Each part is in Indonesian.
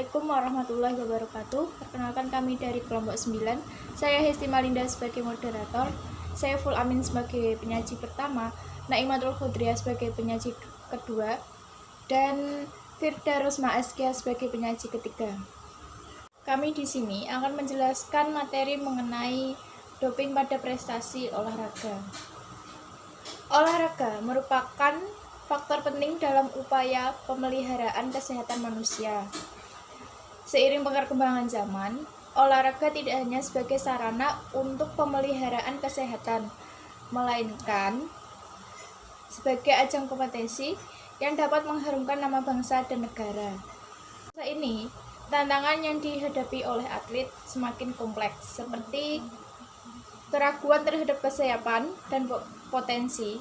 Assalamualaikum warahmatullahi wabarakatuh. Perkenalkan kami dari kelompok 9. Saya Hesti Malinda sebagai moderator, saya Full Amin sebagai penyaji pertama, Naimatul Khudriah sebagai penyaji kedua, dan Firda Rusma Askia sebagai penyaji ketiga. Kami di sini akan menjelaskan materi mengenai doping pada prestasi olahraga. Olahraga merupakan faktor penting dalam upaya pemeliharaan kesehatan manusia. Seiring perkembangan zaman, olahraga tidak hanya sebagai sarana untuk pemeliharaan kesehatan, melainkan sebagai ajang kompetisi yang dapat mengharumkan nama bangsa dan negara. Masa ini, tantangan yang dihadapi oleh atlet semakin kompleks, seperti keraguan terhadap kesiapan dan potensi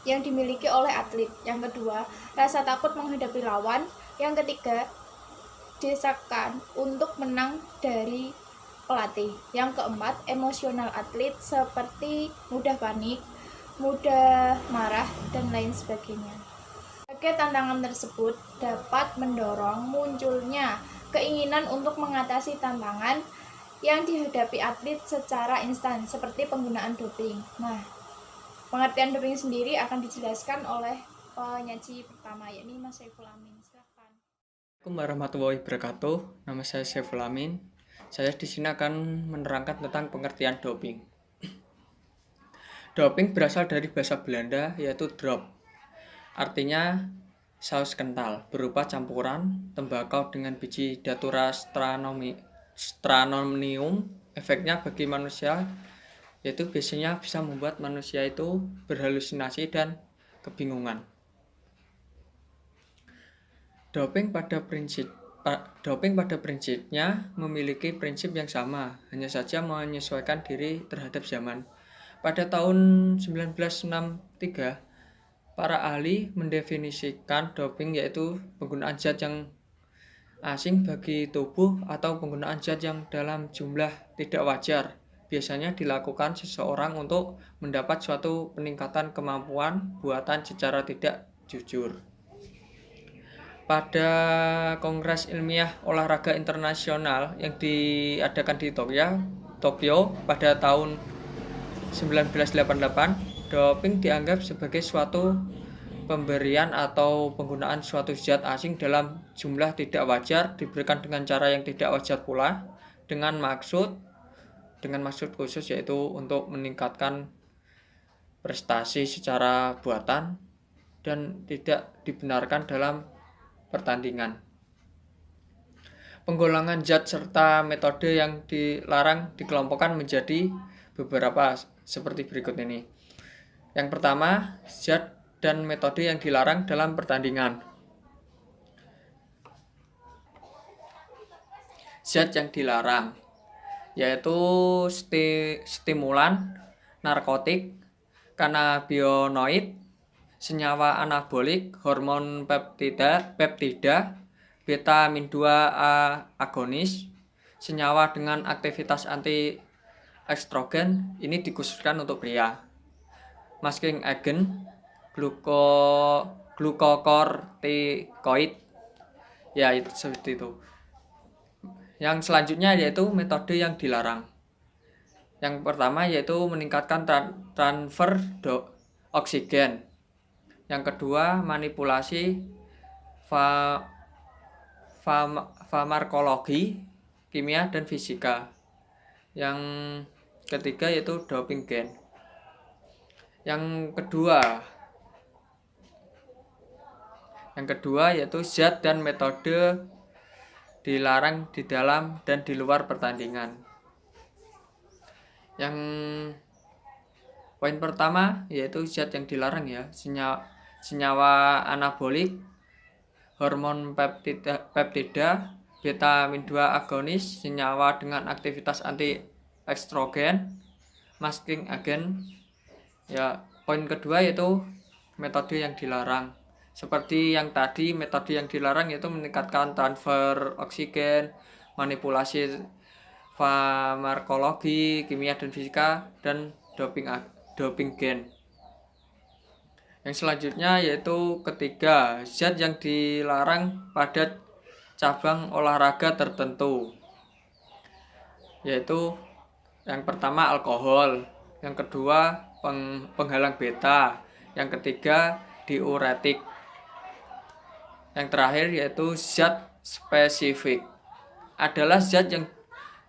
yang dimiliki oleh atlet. Yang kedua, rasa takut menghadapi lawan. Yang ketiga, desakan untuk menang dari pelatih. Yang keempat, emosional atlet seperti mudah panik, mudah marah, dan lain sebagainya. Berbagai tantangan tersebut dapat mendorong munculnya keinginan untuk mengatasi tantangan yang dihadapi atlet secara instan, seperti penggunaan doping. Nah, pengertian doping sendiri akan dijelaskan oleh penyaji pertama, yakni Mas Saiful Amin. Silakan. Assalamualaikum warahmatullahi wabarakatuh. Nama saya Saiful Amin. Saya di sini akan menerangkan tentang pengertian doping. Doping berasal dari bahasa Belanda yaitu drop. Artinya saus kental berupa campuran tembakau dengan biji datura stramonium. Efeknya bagi manusia yaitu biasanya bisa membuat manusia itu berhalusinasi dan kebingungan. Doping pada prinsipnya memiliki prinsip yang sama, hanya saja menyesuaikan diri terhadap zaman. Pada tahun 1963, para ahli mendefinisikan doping yaitu penggunaan zat yang asing bagi tubuh atau penggunaan zat yang dalam jumlah tidak wajar. Biasanya dilakukan seseorang untuk mendapat suatu peningkatan kemampuan buatan secara tidak jujur. Pada Kongres Ilmiah Olahraga Internasional yang diadakan di Tokyo pada tahun 1988, doping dianggap sebagai suatu pemberian atau penggunaan suatu zat asing dalam jumlah tidak wajar diberikan dengan cara yang tidak wajar pula dengan maksud khusus yaitu untuk meningkatkan prestasi secara buatan dan tidak dibenarkan dalam pertandingan. Penggolongan zat serta metode yang dilarang dikelompokkan menjadi beberapa seperti berikut ini. Yang pertama, zat dan metode yang dilarang dalam pertandingan. Zat yang dilarang yaitu stimulan, narkotik, kanabinoid, senyawa anabolik, hormon peptida, vitamin 2A agonis, senyawa dengan aktivitas anti-estrogen, ini dikhususkan untuk pria. Masking agent, glukokortikoid, ya itu seperti itu. Yang selanjutnya yaitu metode yang dilarang. Yang pertama yaitu meningkatkan transfer oksigen. Yang kedua, manipulasi farmakologi, kimia, dan fisika. Yang ketiga yaitu doping gen. Yang kedua yaitu zat dan metode dilarang di dalam dan di luar pertandingan. Yang poin pertama yaitu zat yang dilarang ya, senyawa anabolik, hormon peptida, vitamin 2 agonis, senyawa dengan aktivitas anti-estrogen, masking agent. Ya, poin kedua yaitu metode yang dilarang. Seperti yang tadi, metode yang dilarang yaitu meningkatkan transfer oksigen, manipulasi farmakologi, kimia dan fisika, dan doping gen. Yang selanjutnya yaitu ketiga, zat yang dilarang pada cabang olahraga tertentu, yaitu yang pertama alkohol, yang kedua penghalang beta, yang ketiga diuretik, yang terakhir yaitu zat spesifik. Adalah zat yang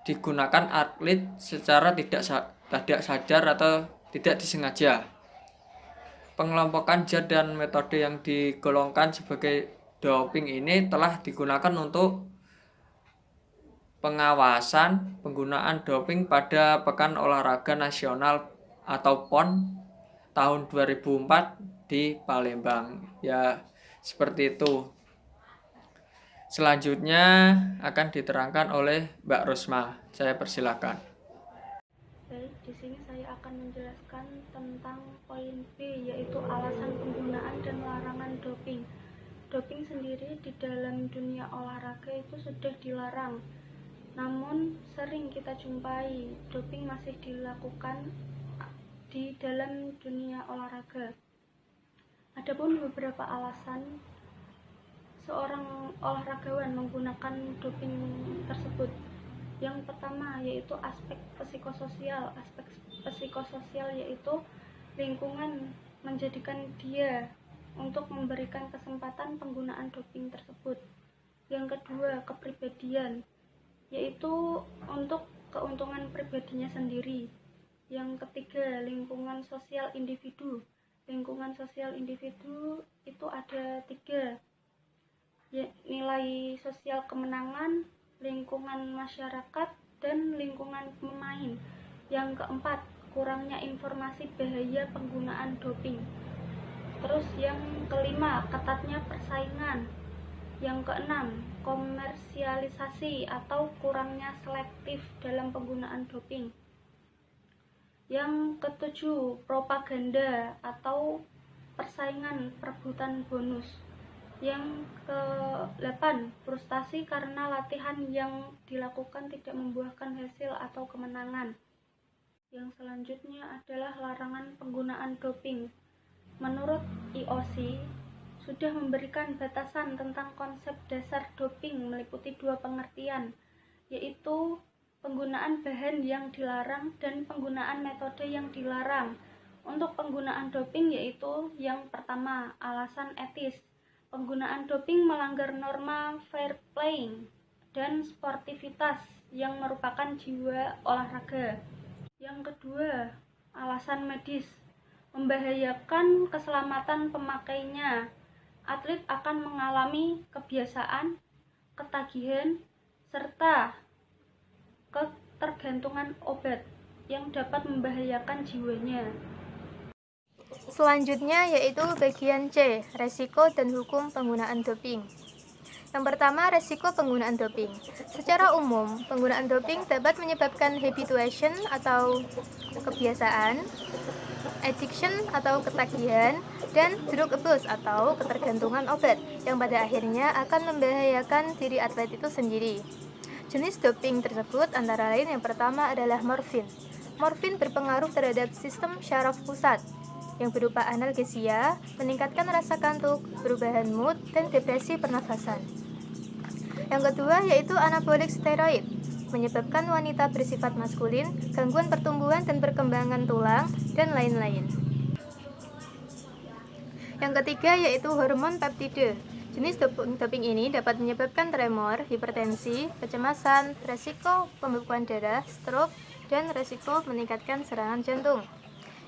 digunakan atlet secara tidak sadar atau tidak disengaja. Pengelompokan zat dan metode yang digolongkan sebagai doping ini telah digunakan untuk pengawasan penggunaan doping pada Pekan Olahraga Nasional atau PON tahun 2004 di Palembang. Ya, seperti itu. Selanjutnya akan diterangkan oleh Mbak Rosma. Saya persilakan. Baik, di sini saya akan menjelaskan tentang poin B, yaitu alasan penggunaan dan larangan doping. Doping sendiri di dalam dunia olahraga itu sudah dilarang. Namun sering kita jumpai doping masih dilakukan di dalam dunia olahraga. Adapun beberapa alasan seorang olahragawan menggunakan doping tersebut. Yang pertama yaitu aspek psikososial. Aspek psikososial yaitu lingkungan menjadikan dia untuk memberikan kesempatan penggunaan doping tersebut. Yang kedua, kepribadian, yaitu untuk keuntungan pribadinya sendiri. Yang ketiga, lingkungan sosial individu. Lingkungan sosial individu itu ada 3, nilai sosial kemenangan, lingkungan masyarakat, dan lingkungan pemain. Yang keempat, kurangnya informasi bahaya penggunaan doping. Terus yang kelima, ketatnya persaingan. Yang keenam, komersialisasi atau kurangnya selektif dalam penggunaan doping. Yang ketujuh, propaganda atau persaingan perebutan bonus. Yang ke-8, frustasi karena latihan yang dilakukan tidak membuahkan hasil atau kemenangan. Yang selanjutnya adalah larangan penggunaan doping. Menurut IOC, sudah memberikan batasan tentang konsep dasar doping meliputi 2 pengertian, yaitu penggunaan bahan yang dilarang dan penggunaan metode yang dilarang. Untuk penggunaan doping yaitu yang pertama, alasan etis. Penggunaan doping melanggar norma fair play dan sportivitas yang merupakan jiwa olahraga. Yang kedua, alasan medis. Membahayakan keselamatan pemakainya. Atlet akan mengalami kebiasaan, ketagihan, serta ketergantungan obat yang dapat membahayakan jiwanya. Selanjutnya yaitu bagian C, resiko dan hukum penggunaan doping. Yang pertama, resiko penggunaan doping. Secara umum, penggunaan doping dapat menyebabkan habituation atau kebiasaan, addiction atau ketagihan, dan drug abuse atau ketergantungan obat yang pada akhirnya akan membahayakan diri atlet itu sendiri. Jenis doping tersebut antara lain yang pertama adalah morfin. Morfin berpengaruh terhadap sistem syaraf pusat yang berupa analgesia, meningkatkan rasa kantuk, perubahan mood, dan depresi pernafasan. Yang kedua yaitu anabolik steroid, menyebabkan wanita bersifat maskulin, gangguan pertumbuhan dan perkembangan tulang, dan lain-lain. Yang ketiga yaitu hormon peptide. Jenis doping ini dapat menyebabkan tremor, hipertensi, kecemasan, resiko pembekuan darah, stroke, dan resiko meningkatkan serangan jantung.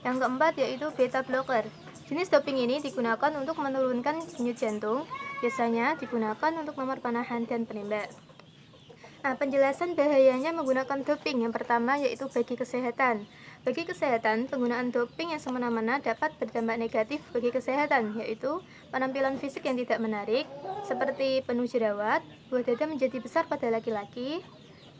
Yang keempat yaitu beta blocker. Jenis doping ini digunakan untuk menurunkan denyut jantung, biasanya digunakan untuk nomor panahan dan penembak. Nah, penjelasan bahayanya menggunakan doping yang pertama yaitu bagi kesehatan. Bagi kesehatan, penggunaan doping yang semena-mena dapat berdampak negatif bagi kesehatan, yaitu penampilan fisik yang tidak menarik, seperti penuh jerawat, buah dada menjadi besar pada laki-laki,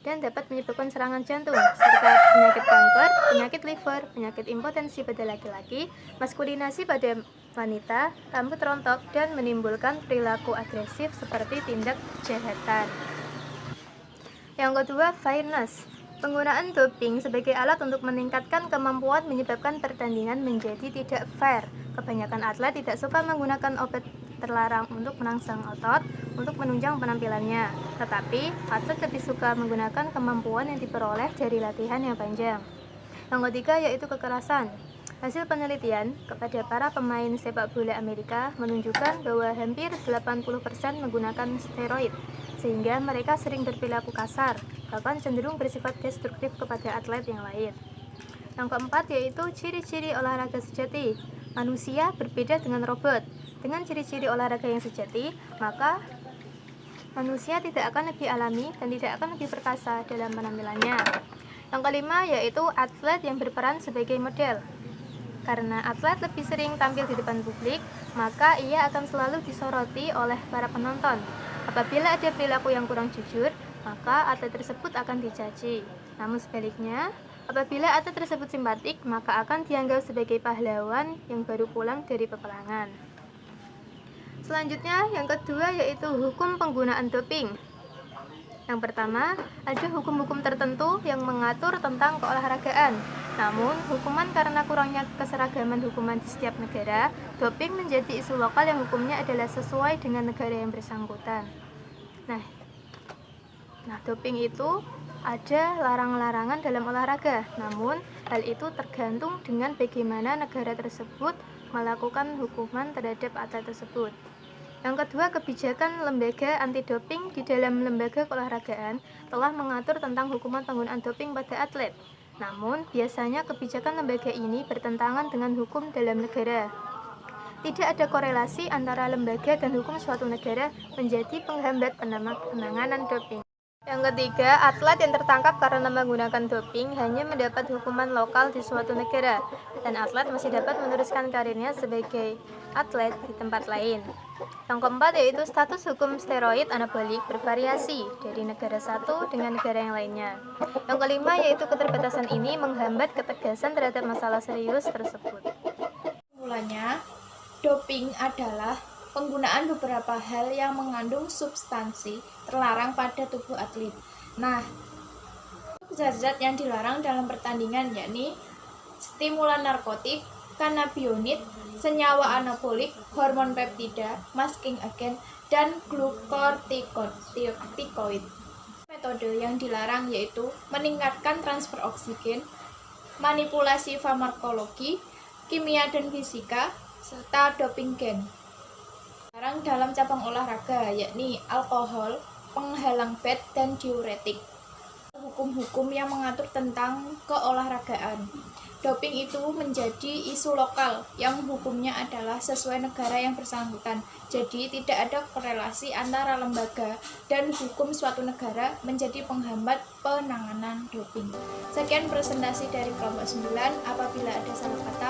dan dapat menyebabkan serangan jantung, serta penyakit kanker, penyakit liver, penyakit impotensi pada laki-laki, maskulinasi pada wanita, rambut rontok, dan menimbulkan perilaku agresif seperti tindak kejahatan. Yang kedua, fairness. Penggunaan doping sebagai alat untuk meningkatkan kemampuan menyebabkan pertandingan menjadi tidak fair. Kebanyakan atlet tidak suka menggunakan obat terlarang untuk merangsang otot untuk menunjang penampilannya, tetapi atlet lebih suka menggunakan kemampuan yang diperoleh dari latihan yang panjang. Yang ketiga yaitu kekerasan. Hasil penelitian kepada para pemain sepak bola Amerika menunjukkan bahwa hampir 80% menggunakan steroid, sehingga mereka sering berperilaku kasar, bahkan cenderung bersifat destruktif kepada atlet yang lain. Yang keempat yaitu ciri-ciri olahraga sejati. Manusia berbeda dengan robot. Dengan ciri-ciri olahraga yang sejati, maka manusia tidak akan lebih alami dan tidak akan lebih perkasa dalam penampilannya. Yang kelima yaitu atlet yang berperan sebagai model. Karena atlet lebih sering tampil di depan publik, maka ia akan selalu disoroti oleh para penonton. Apabila ada perilaku yang kurang jujur, maka atlet tersebut akan dicaci. Namun sebaliknya, apabila atlet tersebut simpatik, maka akan dianggap sebagai pahlawan yang baru pulang dari peperangan. Selanjutnya, yang kedua yaitu hukum penggunaan doping. Yang pertama, ada hukum-hukum tertentu yang mengatur tentang keolahragaan. Namun, hukuman karena kurangnya keseragaman hukuman di setiap negara, doping menjadi isu lokal yang hukumnya adalah sesuai dengan negara yang bersangkutan. Nah, doping itu ada larangan-larangan dalam olahraga. Namun, hal itu tergantung dengan bagaimana negara tersebut melakukan hukuman terhadap atlet tersebut. Yang kedua, kebijakan lembaga anti-doping di dalam lembaga keolahragaan telah mengatur tentang hukuman penggunaan doping pada atlet. Namun, biasanya kebijakan lembaga ini bertentangan dengan hukum dalam negara. Tidak ada korelasi antara lembaga dan hukum suatu negara menjadi penghambat penanganan doping. Yang ketiga, atlet yang tertangkap karena menggunakan doping hanya mendapat hukuman lokal di suatu negara, dan atlet masih dapat meneruskan karirnya sebagai atlet di tempat lain. Yang keempat yaitu status hukum steroid anabolik bervariasi dari negara satu dengan negara yang lainnya. Yang kelima yaitu keterbatasan ini menghambat ketegasan terhadap masalah serius tersebut. Mulanya, doping adalah penggunaan beberapa hal yang mengandung substansi terlarang pada tubuh atlet. Nah, zat-zat yang dilarang dalam pertandingan yakni stimulan narkotik, kanabinoid, senyawa anabolik, hormon peptida, masking agent, dan glukortikoid. Metode yang dilarang yaitu meningkatkan transfer oksigen, manipulasi farmakologi, kimia dan fisika, serta doping gen. Dilarang dalam cabang olahraga yakni alkohol, penghalang bed, dan diuretik. Hukum-hukum yang mengatur tentang keolahragaan. Doping itu menjadi isu lokal yang hukumnya adalah sesuai negara yang bersangkutan. Jadi tidak ada korelasi antara lembaga dan hukum suatu negara menjadi penghambat penanganan doping. Sekian presentasi dari kelompok 9. Apabila ada salah kata